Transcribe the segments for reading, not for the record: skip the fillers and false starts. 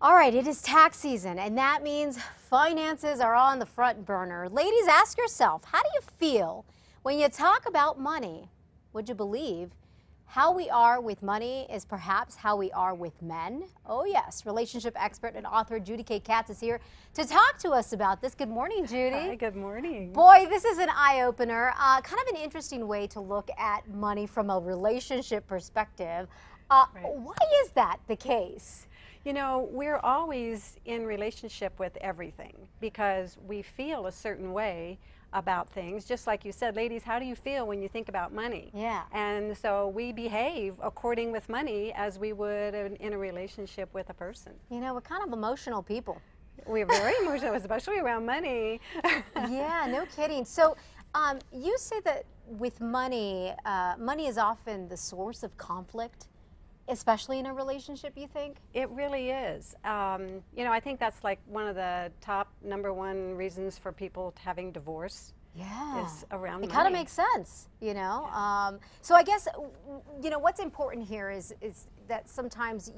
All right, it is tax season, and that means finances are on the front burner. Ladies, ask yourself, how do you feel when you talk about money? Would you believe how we are with money is perhaps how we are with men? Oh yes, relationship expert and author Judy K. Katz is here to talk to us about this. Good morning, Judy. Hi, good morning. Boy, this is an eye-opener, kind of an interesting way to look at money from a relationship perspective. Why is that the case? You know, we're always in relationship with everything because we feel a certain way about things. Just like you said, ladies, how do you feel when you think about money? Yeah. And so we behave according with money as we would in a relationship with a person. You know, we're kind of emotional people. We're very emotional, especially around money. Yeah, no kidding. So you say that with money, money is often the source of conflict, especially in a relationship, you think? It really is. You know, I think that's like one of the top #1 reasons for people having divorce. Yeah, is around it kind of money. makes sense, you know. So I guess you know what's important here is that sometimes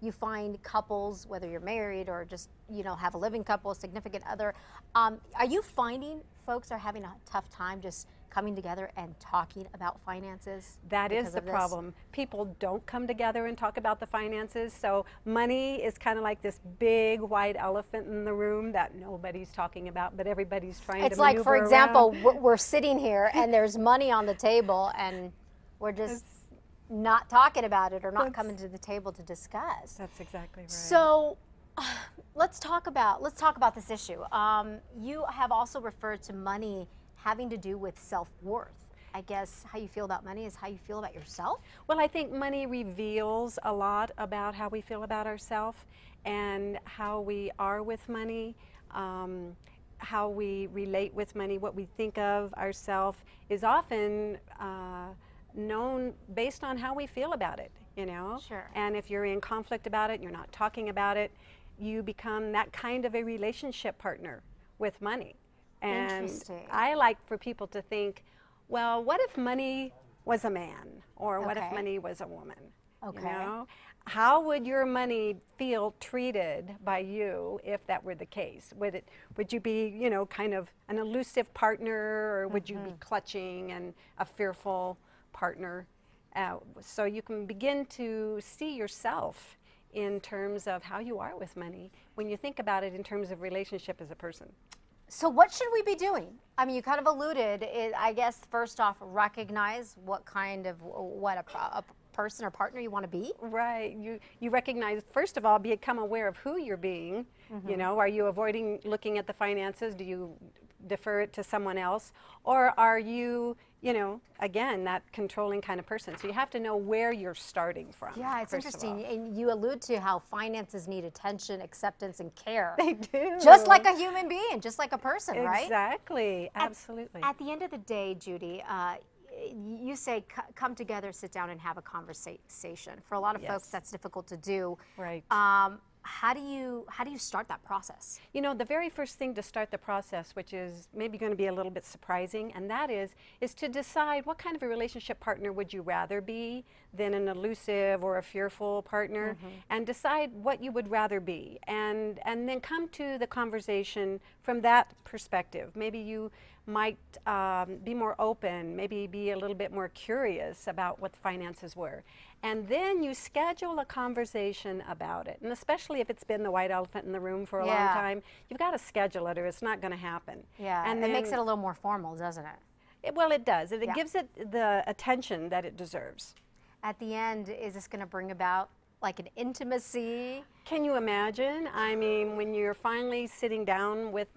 you find couples, whether you're married or just have a living couple, significant other. Are you finding folks are having a tough time just coming together and talking about finances? That is the problem. People don't come together and talk about the finances, so money is kind of like this big white elephant in the room that nobody's talking about, but everybody's trying to maneuver around. It's like, for example, around. we're sitting here and there's money on the table and we're just not talking about it or not coming to the table to discuss. That's exactly right. So let's talk about this issue. You have also referred to money having to do with self-worth. I guess how you feel about money is how you feel about yourself? Well, I think money reveals a lot about how we feel about ourselves and how we are with money, how we relate with money, what we think of ourselves is often known based on how we feel about it, you know? Sure. And if you're in conflict about it, you're not talking about it, you become that kind of a relationship partner with money. And I like for people to think, well, what if money was a man? Or what if money was a woman? Okay. You know? How would your money feel treated by you if that were the case? Would you be, you know, kind of an elusive partner, or would you be clutching and a fearful partner? So you can begin to see yourself in terms of how you are with money when you think about it in terms of relationship as a person. So what should we be doing? I mean, you kind of alluded, I guess, first off, recognize what kind of, a person or partner you want to be. Right. You recognize, first of all, become aware of who you're being. You know, are you avoiding looking at the finances? Do you defer it to someone else? Or are you, you know, again, that controlling kind of person? So you have to know where you're starting from. Yeah, it's interesting. And you allude to how finances need attention, acceptance, and care. They do. Just like a human being, just like a person, right? Exactly. Absolutely. At the end of the day, Judy, you say come together, sit down, and have a conversation. For a lot of folks, that's difficult to do. Right. How do you start that process? You know, the very first thing to start the process, which is maybe going to be a little bit surprising, and that is to decide what kind of a relationship partner would you rather be than an elusive or a fearful partner, and decide what you would rather be, and then come to the conversation from that perspective. Maybe you might be more open, maybe be a little bit more curious about what the finances were. And then you schedule a conversation about it. And especially if it's been the white elephant in the room for a long time, you've got to schedule it or it's not going to happen. Yeah, and it makes it a little more formal, doesn't it? Well, it does. It gives it the attention that it deserves. At the end, is this going to bring about like an intimacy? Can you imagine? I mean, when you're finally sitting down with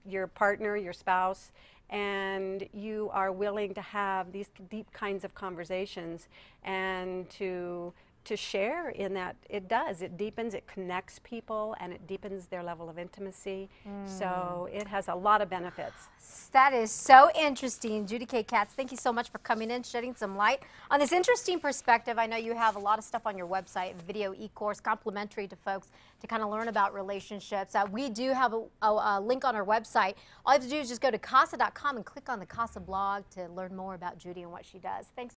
your partner, your spouse, and you are willing to have these deep kinds of conversations and to share in that, it deepens, it connects people, and it deepens their level of intimacy. So it has a lot of benefits. That is so interesting. Judy K. Katz, thank you so much for coming in, shedding some light on this interesting perspective. I know you have a lot of stuff on your website, video e-course, complimentary to folks to kind of learn about relationships. We do have a link on our website. All you have to do is just go to CASA.com and click on the CASA blog to learn more about Judy and what she does. Thanks.